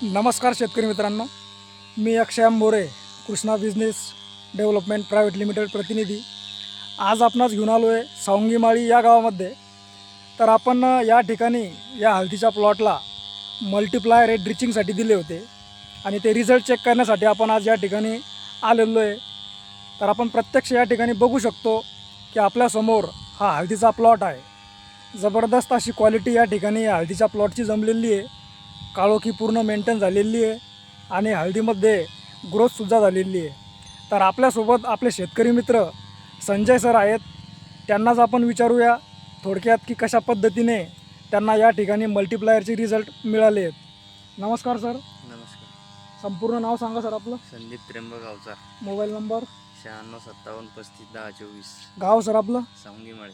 नमस्कार शेतकरी मित्रांनो, मी Akshay More, Krishna business development private limited प्रतिनिधी. आज आपणास घेऊन आलो आहे सावंगीमाळी या गावामध्ये. तर आपण या ठिकाणी या हळदीच्या प्लॉटला मल्टिप्लायर रेट ड्रिचिंगसाठी दिले होते आणि ते रिझल्ट चेक करण्यासाठी आपण आज या ठिकाणी आलेलो आहे. तर आपण प्रत्यक्ष या ठिकाणी बघू शकतो की आपल्यासमोर हा हळदीचा प्लॉट आहे. जबरदस्त अशी क्वालिटी या ठिकाणी या हळदीच्या प्लॉटची जमलेली आहे. काळोखी पूर्ण मेंटेन झालेली आहे आणि हळदीमध्ये ग्रोथसुद्धा झालेली आहे. तर आपल्यासोबत आपले शेतकरी मित्र संजय सर आहेत. त्यांनाच आपण विचारूया थोडक्यात की कशा पद्धतीने त्यांना या ठिकाणी मल्टिप्लायरचे रिझल्ट मिळाले आहेत. नमस्कार सर. नमस्कार. संपूर्ण नाव सांगा सर आपलं. संदीप त्र्यंबक अवचार. Mobile number 9657351024. गाव सर आपलं. सावंगीमाळी.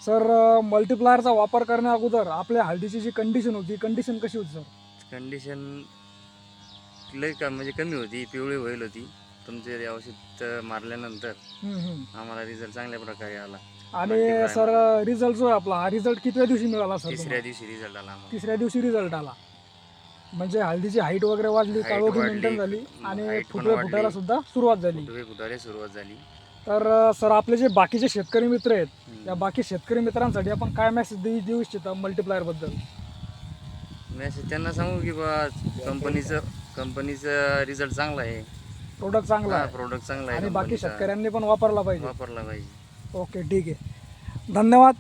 सर मल्टिप्लायरचा वापर करण्या अगोदर आपल्या हळदीची जी कंडिशन होती, कंडिशन कशी होती सर? कंडिशन लई का म्हणजे कमी होती, पिवळी होईल होती. तुमचे औषध मारल्यानंतर आम्हाला रिझल्ट चांगल्या प्रकारे आला. आणि सर रिझल्ट जो आहे आपला, हा रिझल्ट कितव्या दिवशी मिळाला सर? तिसऱ्या दिवशी रिझल्ट आला आम्हाला. तिसऱ्या दिवशी रिझल्ट आला. म्हणजे हळदीची हाईट वगैरे वाढली, Height काळोखी वाढली, मेंटेन झाली आणि height पण फुटवे वाढली. फुटायला सुद्धा सुरुवात झाली. फुटायला सुरुवात झाली. तर सर आपले जे बाकीचे शेतकरी मित्र आहेत, या बाकी शेतकरी मित्रांसाठी आपण काय मेसेज देऊ इच्छिता मल्टिप्लायर बद्दल? मेसेज त्यांना सांगू की बा कंपनीचं रिझल्ट चांगला आहे, प्रोडक्ट चांगला आहे प्रोडक्ट चांगला आहे आणि बाकी कंपनीचा. शेतकऱ्यांनी पण वापरला पाहिजे. वापरला पाहिजे. ओके, ठीक आहे. धन्यवाद.